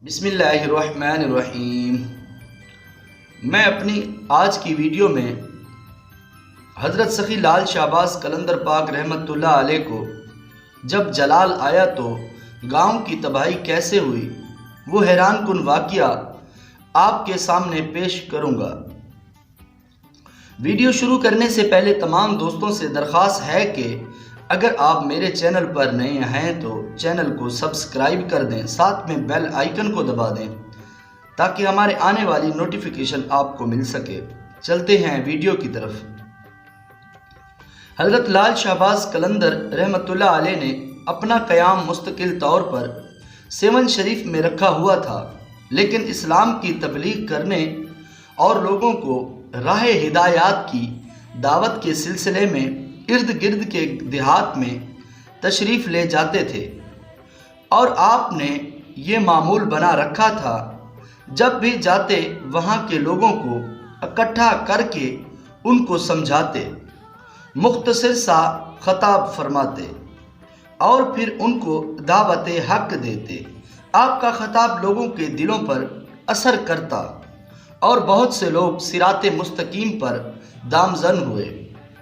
بسم اللہ الرحمن الرحیم۔ میں اپنی آج کی ویڈیو میں حضرت سخی لال شہباز قلندر پاک رحمۃ اللہ علیہ کو جب جلال آیا تو گاؤں کی تباہی کیسے ہوئی وہ حیران کن واقعہ آپ کے سامنے پیش کروں گا۔ ویڈیو شروع کرنے سے پہلے تمام دوستوں سے درخواست ہے کہ اگر آپ میرے چینل پر نئے ہیں تو چینل کو سبسکرائب کر دیں، ساتھ میں بیل آئیکن کو دبا دیں تاکہ ہمارے آنے والی نوٹیفیکیشن آپ کو مل سکے۔ چلتے ہیں ویڈیو کی طرف۔ حضرت لال شہباز قلندر رحمۃ اللہ علیہ نے اپنا قیام مستقل طور پر سیون شریف میں رکھا ہوا تھا، لیکن اسلام کی تبلیغ کرنے اور لوگوں کو راہ ہدایات کی دعوت کے سلسلے میں ارد گرد کے دیہات میں تشریف لے جاتے تھے، اور آپ نے یہ معمول بنا رکھا تھا جب بھی جاتے وہاں کے لوگوں کو اکٹھا کر کے ان کو سمجھاتے، مختصر سا خطاب فرماتے اور پھر ان کو دعوت حق دیتے۔ آپ کا خطاب لوگوں کے دلوں پر اثر کرتا اور بہت سے لوگ صراط مستقیم پر گامزن ہوئے،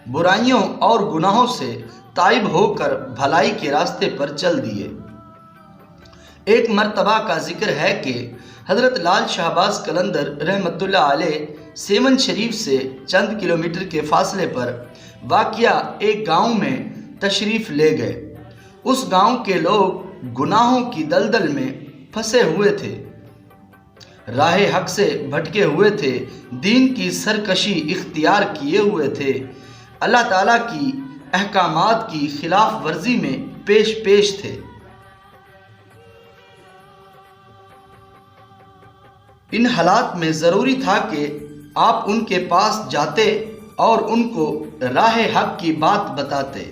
برائیوں اور گناہوں سے تائب ہو کر بھلائی کے راستے پر چل دیے۔ ایک مرتبہ کا ذکر ہے کہ حضرت لال شہباز قلندر رحمۃ اللہ علیہ سیون شریف سے چند کلومیٹر کے فاصلے پر واقع ایک گاؤں میں تشریف لے گئے۔ اس گاؤں کے لوگ گناہوں کی دلدل میں پھنسے ہوئے تھے، راہ حق سے بھٹکے ہوئے تھے، دین کی سرکشی اختیار کیے ہوئے تھے، اللہ تعالیٰ کی احکامات کی خلاف ورزی میں پیش تھے۔ ان حالات میں ضروری تھا کہ آپ ان کے پاس جاتے اور ان کو راہ حق کی بات بتاتے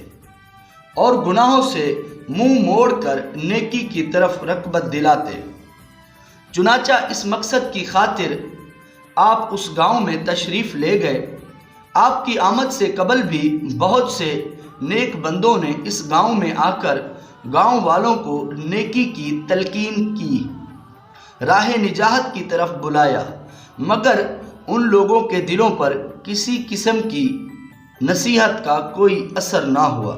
اور گناہوں سے منہ موڑ کر نیکی کی طرف رغبت دلاتے۔ چنانچہ اس مقصد کی خاطر آپ اس گاؤں میں تشریف لے گئے۔ آپ کی آمد سے قبل بھی بہت سے نیک بندوں نے اس گاؤں میں آ کر گاؤں والوں کو نیکی کی تلقین کی، راہ نجات کی طرف بلایا، مگر ان لوگوں کے دلوں پر کسی قسم کی نصیحت کا کوئی اثر نہ ہوا۔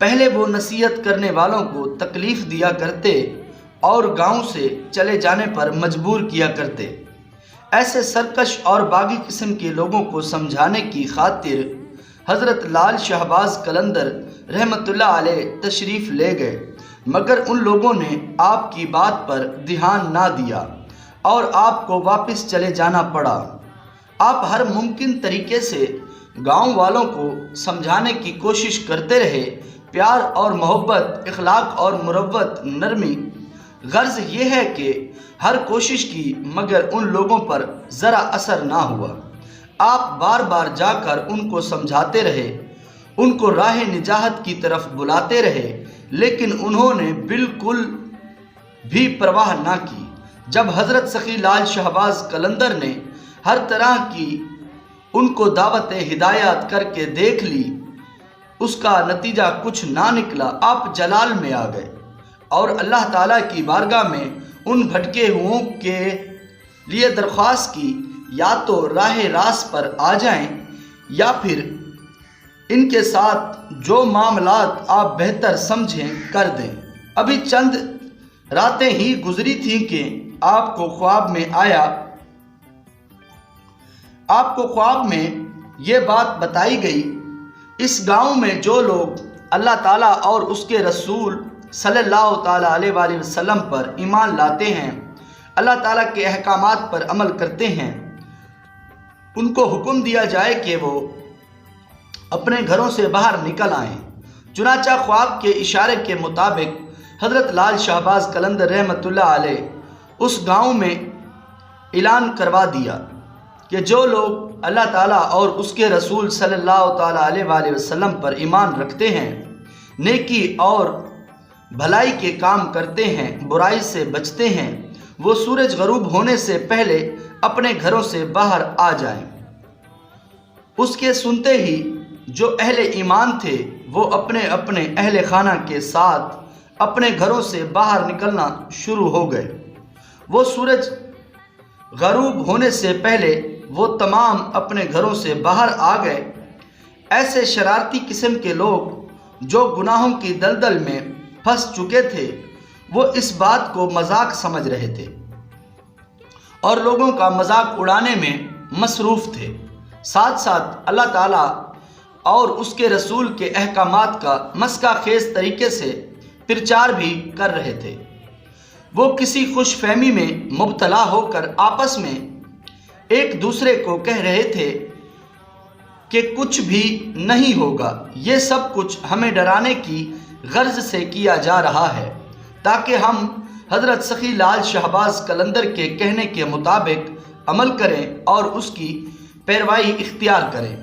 پہلے وہ نصیحت کرنے والوں کو تکلیف دیا کرتے اور گاؤں سے چلے جانے پر مجبور کیا کرتے۔ ایسے سرکش اور باغی قسم کے لوگوں کو سمجھانے کی خاطر حضرت لال شہباز قلندر رحمۃ اللہ علیہ تشریف لے گئے، مگر ان لوگوں نے آپ کی بات پر دھیان نہ دیا اور آپ کو واپس چلے جانا پڑا۔ آپ ہر ممکن طریقے سے گاؤں والوں کو سمجھانے کی کوشش کرتے رہے، پیار اور محبت، اخلاق اور مروت، نرمی۔ غرض یہ ہے کہ ہر کوشش کی مگر ان لوگوں پر ذرا اثر نہ ہوا۔ آپ بار بار جا کر ان کو سمجھاتے رہے، ان کو راہ نجات کی طرف بلاتے رہے، لیکن انہوں نے بالکل بھی پرواہ نہ کی۔ جب حضرت سخی لال شہباز قلندر نے ہر طرح کی ان کو دعوت ہدایات کر کے دیکھ لی، اس کا نتیجہ کچھ نہ نکلا۔ آپ جلال میں آ گئے اور اللہ تعالیٰ کی بارگاہ میں ان بھٹکے ہوئوں کے لیے درخواست کی، یا تو راہ راست پر آ جائیں یا پھر ان کے ساتھ جو معاملات آپ بہتر سمجھیں کر دیں۔ ابھی چند راتیں ہی گزری تھیں کہ آپ کو خواب میں آیا، آپ کو خواب میں یہ بات بتائی گئی، اس گاؤں میں جو لوگ اللہ تعالیٰ اور اس کے رسول صلی اللہ تعالیٰ علیہ وآلہ وسلم پر ایمان لاتے ہیں، اللہ تعالیٰ کے احکامات پر عمل کرتے ہیں، ان کو حکم دیا جائے کہ وہ اپنے گھروں سے باہر نکل آئیں۔ چنانچہ خواب کے اشارے کے مطابق حضرت لال شہباز قلندر رحمۃ اللہ علیہ اس گاؤں میں اعلان کروا دیا کہ جو لوگ اللہ تعالیٰ اور اس کے رسول صلی اللہ تعالیٰ علیہ وآلہ وسلم پر ایمان رکھتے ہیں، نیکی اور بھلائی کے کام کرتے ہیں، برائی سے بچتے ہیں، وہ سورج غروب ہونے سے پہلے اپنے گھروں سے باہر آ جائیں۔ اس کے سنتے ہی جو اہل ایمان تھے وہ اپنے اپنے اہل خانہ کے ساتھ اپنے گھروں سے باہر نکلنا شروع ہو گئے۔ وہ سورج غروب ہونے سے پہلے وہ تمام اپنے گھروں سے باہر آ گئے۔ ایسے شرارتی قسم کے لوگ جو گناہوں کی دلدل میں پھنس چکے تھے، وہ اس بات کو مذاق سمجھ رہے تھے اور لوگوں کا مذاق اڑانے میں مصروف تھے، ساتھ ساتھ اللہ تعالیٰ اور اس کے رسول کے احکامات کا مسکہ خیز طریقے سے پرچار بھی کر رہے تھے۔ وہ کسی خوش فہمی میں مبتلا ہو کر آپس میں ایک دوسرے کو کہہ رہے تھے کہ کچھ بھی نہیں ہوگا، یہ سب کچھ ہمیں ڈرانے کی غرض سے کیا جا رہا ہے تاکہ ہم حضرت سخی لال شہباز قلندر کے کہنے کے مطابق عمل کریں اور اس کی پیروی اختیار کریں۔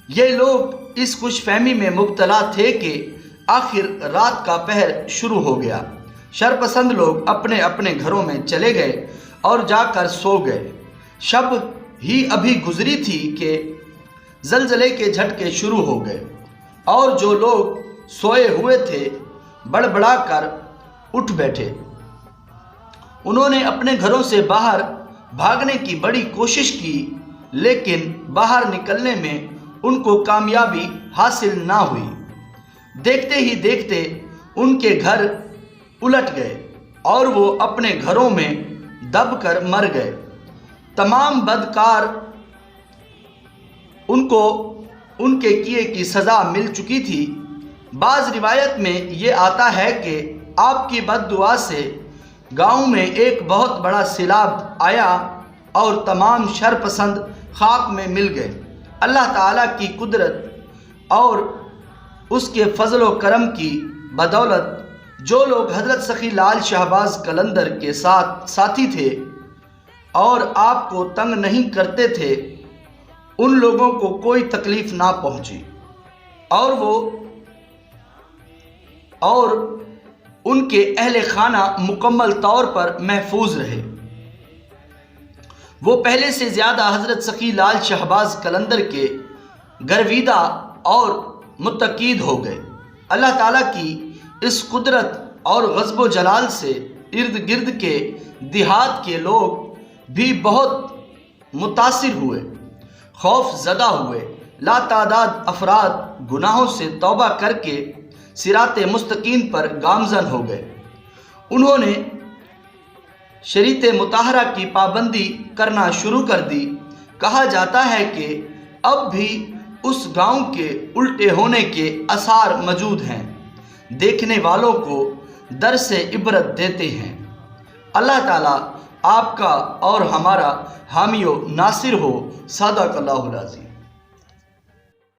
یہ لوگ اس خوش فہمی میں مبتلا تھے کہ آخر رات کا پہر شروع ہو گیا۔ شرپسند لوگ اپنے اپنے گھروں میں چلے گئے اور جا کر سو گئے۔ شب ہی ابھی گزری تھی کہ زلزلے کے جھٹکے شروع ہو گئے اور جو لوگ سوئے ہوئے تھے بڑبڑا کر اٹھ بیٹھے۔ انہوں نے اپنے گھروں سے باہر بھاگنے کی بڑی کوشش کی، لیکن باہر نکلنے میں ان کو کامیابی حاصل نہ ہوئی۔ دیکھتے ہی دیکھتے ان کے گھر الٹ گئے اور وہ اپنے گھروں میں دب کر مر گئے۔ تمام بدکار ان کو ان کے کیے کی سزا مل چکی تھی۔ بعض روایت میں یہ آتا ہے کہ آپ کی بد دعا سے گاؤں میں ایک بہت بڑا سیلاب آیا اور تمام شرپسند خاک میں مل گئے۔ اللہ تعالیٰ کی قدرت اور اس کے فضل و کرم کی بدولت جو لوگ حضرت سخی لال شہباز قلندر کے ساتھی تھے اور آپ کو تنگ نہیں کرتے تھے، ان لوگوں کو کوئی تکلیف نہ پہنچی اور ان کے اہل خانہ مکمل طور پر محفوظ رہے۔ وہ پہلے سے زیادہ حضرت سخی لال شہباز قلندر کے گرویدہ اور متقید ہو گئے۔ اللہ تعالیٰ کی اس قدرت اور غضب و جلال سے ارد گرد کے دیہات کے لوگ بھی بہت متاثر ہوئے، خوف زدہ ہوئے۔ لا تعداد افراد گناہوں سے توبہ کر کے صراط مستقیم پر گامزن ہو گئے۔ انہوں نے شریعت مطہرہ کی پابندی کرنا شروع کر دی۔ کہا جاتا ہے کہ اب بھی اس گاؤں کے الٹے ہونے کے آثار موجود ہیں، دیکھنے والوں کو درس عبرت دیتے ہیں۔ اللہ تعالیٰ آپ کا اور ہمارا حامی و ناصر ہو۔ صدق اللہ العظیم۔